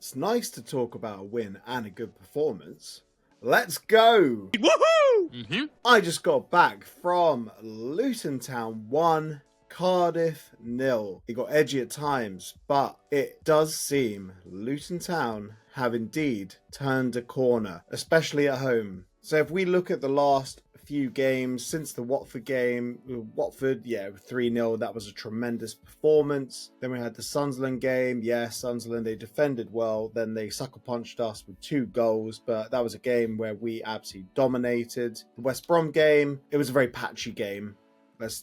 It's nice to talk about a win and a good performance. Let's go! Woohoo! I just got back from Luton Town 1, Cardiff 0. It got edgy at times, but it does seem Luton Town have indeed turned a corner, especially at home. So if we look at the last few games since the Watford game, Watford, 3-0, that was a tremendous performance. Then we had the Sunderland game. Sunderland, they defended well. Then they sucker punched us with 2 goals, but that was a game where we absolutely dominated. The West Brom game, it was a very patchy game.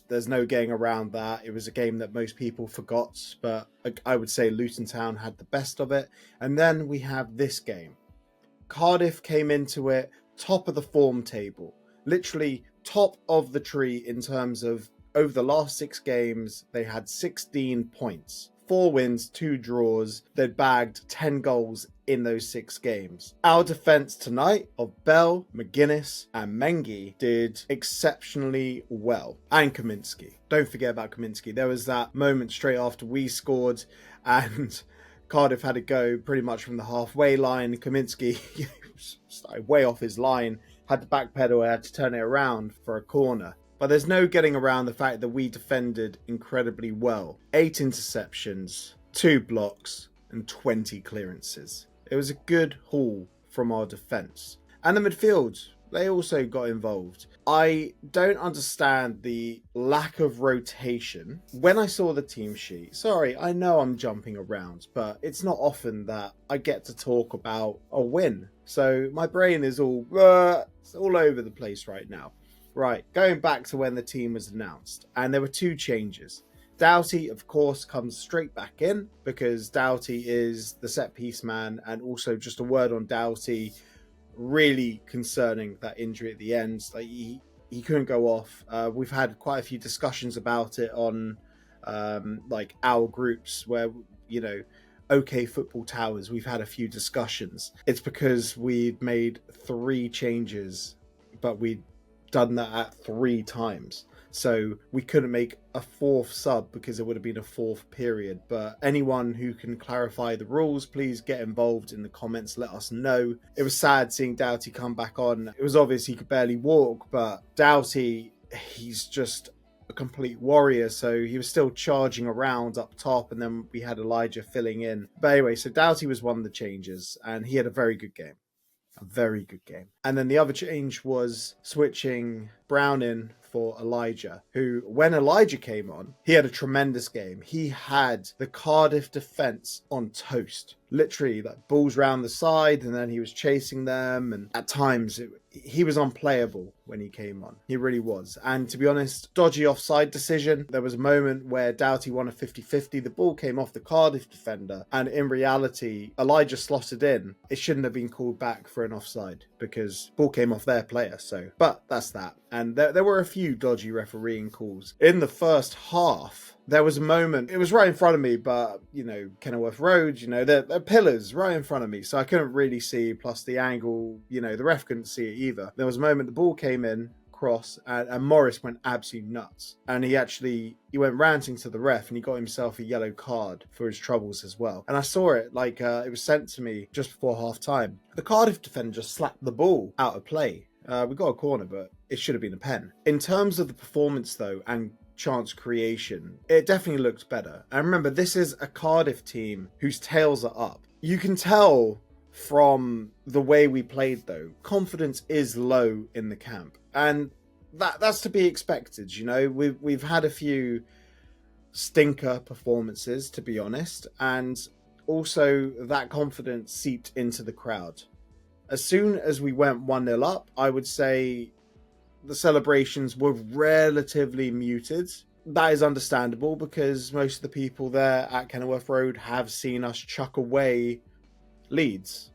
There's no getting around that. It was a game that most people forgot, but I would say Luton Town had the best of it. And then we have this game. Cardiff came into it top of the form table. Literally top of the tree in terms of over the last 6 games, they had 16 points. 4 wins, 2 draws. They'd bagged 10 goals in those 6 games. Our defence tonight of Bell, McGuinness and Mengi did exceptionally well. And Kaminsky. Don't forget about Kaminsky. There was that moment straight after we scored and Cardiff had to go pretty much from the halfway line. Kaminsky started way off his line. Had to backpedal, I had to turn it around for a corner. But there's no getting around the fact that we defended incredibly well. 8 interceptions, 2 blocks, and 20 clearances. It was a good haul from our defence. And the midfield, they also got involved. I don't understand the lack of rotation. When I saw the team sheet, sorry, I know I'm jumping around, but it's not often that I get to talk about a win. So my brain is all over the place right now. Right, going back to when the team was announced, and there were 2 changes. Doughty, of course, comes straight back in because Doughty is the set piece man, and also just a word on Doughty, really concerning that injury at the end. Like he couldn't go off. We've had quite a few discussions about it on like our groups where, OK Football Towers, we've had a few discussions. It's because we'd made 3 changes, but we'd done that at 3 times. So we couldn't make a 4th sub because it would have been a 4th period. But anyone who can clarify the rules, please get involved in the comments. Let us know. It was sad seeing Doughty come back on. It was obvious he could barely walk, but Doughty, he's just a complete warrior. So he was still charging around up top, and then we had Elijah filling in. But anyway, so Doughty was one of the changes, and he had a very good game. A very good game. And then the other change was switching Brown in for Elijah, who, when Elijah came on, he had a tremendous game. He had the Cardiff defence on toast. Literally, like balls round the side, and then he was chasing them, and at times he was unplayable when he came on. He really was. And to be honest, dodgy offside decision. There was a moment where Doughty won a 50-50. The ball came off the Cardiff defender, and in reality, Elijah slotted in. It shouldn't have been called back for an offside because ball came off their player. But that's that. And there were a few dodgy refereeing calls. In the first half, there was a moment, it was right in front of me, but, Kenilworth Road, they're pillars right in front of me, so I couldn't really see, plus the angle, the ref couldn't see it either. There was a moment the ball came in, cross, and Morris went absolutely nuts. And he went ranting to the ref, and he got himself a yellow card for his troubles as well. And I saw it, it was sent to me just before half-time. The Cardiff defender just slapped the ball out of play. We got a corner, but it should have been a pen. In terms of the performance, though, and chance creation, it definitely looked better. And remember, this is a Cardiff team whose tails are up. You can tell from the way we played, though, confidence is low in the camp. And that's to be expected, We've had a few stinker performances, to be honest. And also that confidence seeped into the crowd. As soon as we went 1-0 up, I would say the celebrations were relatively muted. That is understandable because most of the people there at Kenilworth Road have seen us chuck away leads.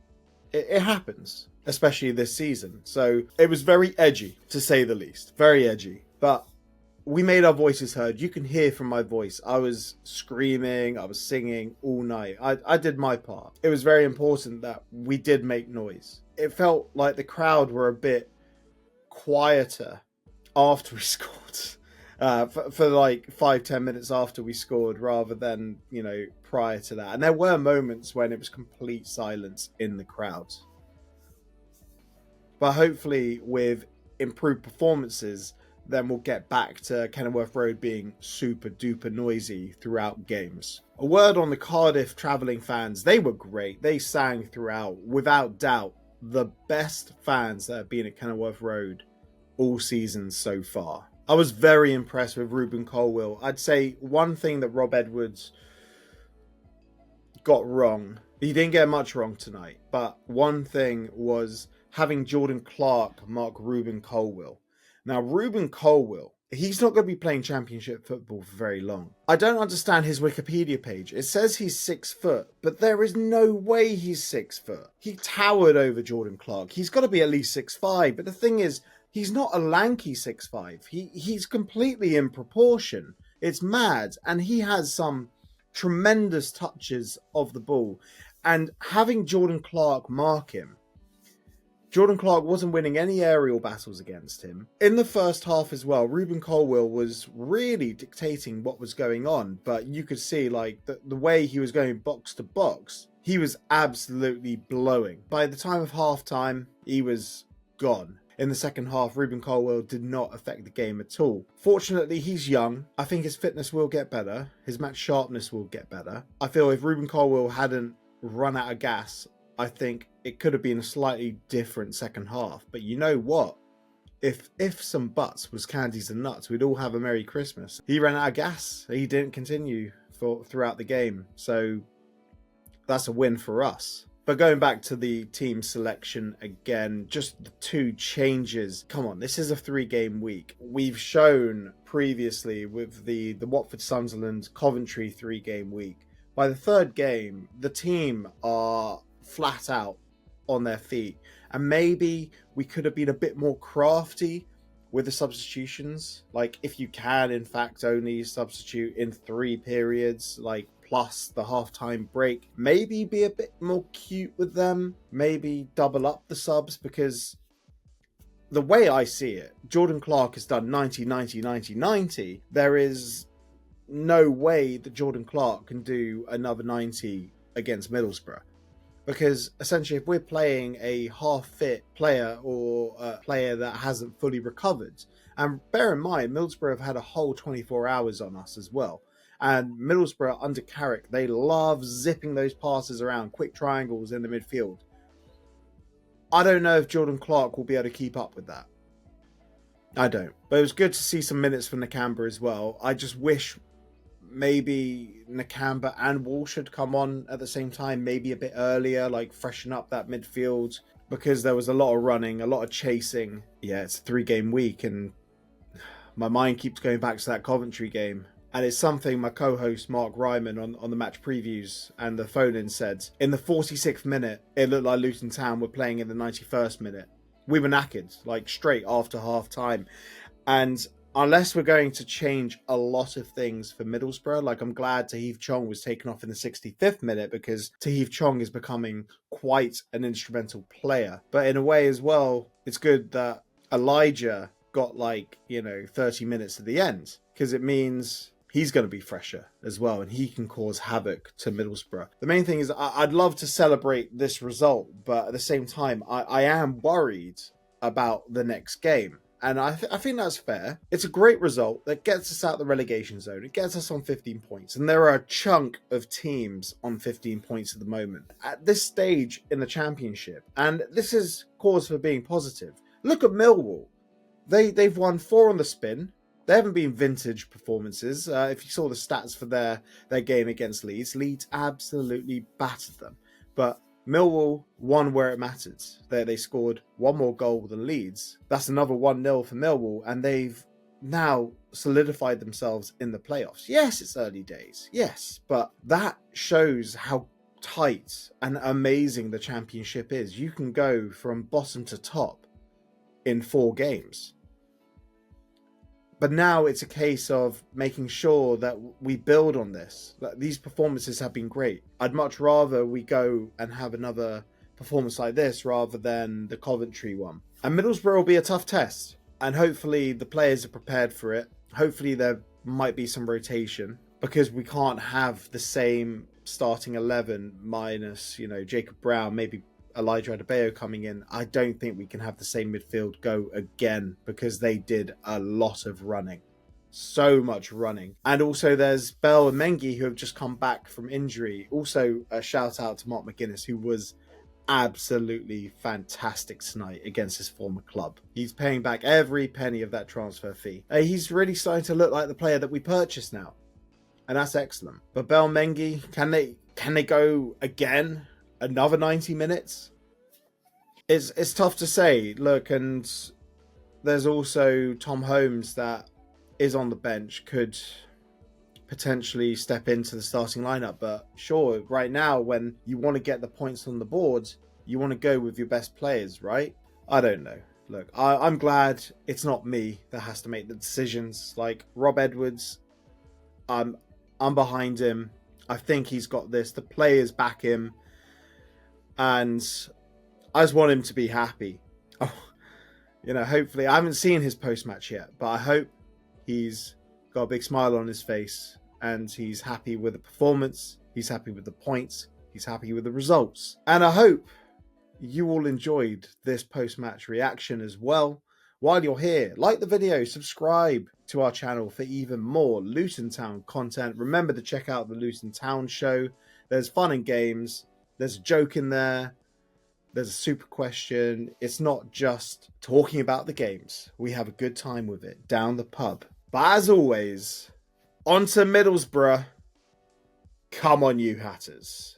It happens, especially this season. So it was very edgy, to say the least. Very edgy. But we made our voices heard. You can hear from my voice. I was screaming, I was singing all night. I did my part. It was very important that we did make noise. It felt like the crowd were a bit quieter after we scored. for like 5-10 minutes after we scored rather than, prior to that. And there were moments when it was complete silence in the crowd. But hopefully with improved performances, then we'll get back to Kenilworth Road being super duper noisy throughout games. A word on the Cardiff travelling fans. They were great. They sang throughout. Without doubt, the best fans that have been at Kenilworth Road all season so far. I was very impressed with Ruben Colwill. I'd say one thing that Rob Edwards got wrong, he didn't get much wrong tonight, but one thing was having Jordan Clark mark Ruben Colwill. Now, Ruben Colwill, he's not going to be playing championship football for very long. I don't understand his Wikipedia page. It says he's 6 foot, but there is no way he's 6 foot. He towered over Jordan Clark. He's got to be at least 6'5", but the thing is, he's not a lanky 6'5". He's completely in proportion. It's mad, and he has some tremendous touches of the ball. And having Jordan Clark mark him, Jordan Clark wasn't winning any aerial battles against him. In the first half as well, Ruben Colwill was really dictating what was going on, but you could see like the way he was going box to box, he was absolutely blowing. By the time of half time, he was gone. In the second half, Ruben Colwill did not affect the game at all. Fortunately, he's young. I think his fitness will get better. His match sharpness will get better. I feel if Ruben Colwill hadn't run out of gas, I think it could have been a slightly different second half. But you know what? If some buts was candies and nuts, we'd all have a Merry Christmas. He ran out of gas. He didn't continue throughout the game. So that's a win for us. But going back to the team selection again, just the 2 changes. Come on, this is a 3-game week. We've shown previously with the Watford Sunderland Coventry 3-game week. By the 3rd game, the team are flat out on their feet. And maybe we could have been a bit more crafty with the substitutions. Like if you can, in fact, only substitute in 3 periods, like plus the halftime break, maybe be a bit more cute with them, maybe double up the subs, because the way I see it, Jordan Clark has done 90, 90, 90, 90. There is no way that Jordan Clark can do another 90 against Middlesbrough. Because essentially, if we're playing a half-fit player or a player that hasn't fully recovered, and bear in mind, Middlesbrough have had a whole 24 hours on us as well. And Middlesbrough under Carrick, they love zipping those passes around, quick triangles in the midfield. I don't know if Jordan Clark will be able to keep up with that. I don't. But it was good to see some minutes from Nakamba as well. I just wish maybe Nakamba and Walsh should come on at the same time, maybe a bit earlier, like freshen up that midfield, because there was a lot of running, a lot of chasing. Yeah, it's a 3-game week, and my mind keeps going back to that Coventry game. And it's something my co-host Mark Ryman on the match previews and the phone-in said. In the 46th minute, it looked like Luton Town were playing in the 91st minute. We were knackered, like straight after half-time. And unless we're going to change a lot of things for Middlesbrough, like I'm glad Taheef Chong was taken off in the 65th minute, because Taheef Chong is becoming quite an instrumental player. But in a way as well, it's good that Elijah got 30 minutes at the end, because it means he's going to be fresher as well, and he can cause havoc to Middlesbrough. The main thing is I'd love to celebrate this result, but at the same time, I am worried about the next game. And I think that's fair. It's a great result that gets us out the relegation zone. It gets us on 15 points. And there are a chunk of teams on 15 points at the moment. At this stage in the championship, and this is cause for being positive. Look at Millwall. They've won 4 on the spin. They haven't been vintage performances. If you saw the stats for their game against Leeds absolutely battered them. But Millwall won where it mattered. They scored 1 more goal than Leeds. That's another 1-0 for Millwall, and they've now solidified themselves in the playoffs. Yes, it's early days. Yes, but that shows how tight and amazing the championship is. You can go from bottom to top in 4 games. But now it's a case of making sure that we build on this. These performances have been great. I'd much rather we go and have another performance like this rather than the Coventry one. And Middlesbrough will be a tough test. And hopefully the players are prepared for it. Hopefully there might be some rotation, because we can't have the same starting 11 minus, Jacob Brown, maybe Elijah Adebayo coming in. I don't think we can have the same midfield go again, because they did a lot of running. So much running. And also there's Bell and Mengi, who have just come back from injury. Also a shout out to Mark McGuinness, who was absolutely fantastic tonight against his former club. He's paying back every penny of that transfer fee. He's really starting to look like the player that we purchased now, and that's excellent. But Bell, Mengi, can they go again another 90 minutes? It's tough to say. Look, and there's also Tom Holmes that is on the bench, could potentially step into the starting lineup. But sure, right now, when you want to get the points on the board, you want to go with your best players, right? I don't know. Look, I'm glad it's not me that has to make the decisions. Like Rob Edwards, I'm behind him. I think he's got this. The players back him, and I just want him to be happy. Oh, hopefully, I haven't seen his post-match yet, but I hope he's got a big smile on his face and he's happy with the performance, he's happy with the points, he's happy with the results. And I hope you all enjoyed this post-match reaction as well. While you're here, like the video, subscribe to our channel for even more Luton Town content. Remember to check out the Luton Town show. There's fun and games, there's a joke in there, there's a super question. It's not just talking about the games. We have a good time with it down the pub. But as always, on to Middlesbrough. Come on, you Hatters.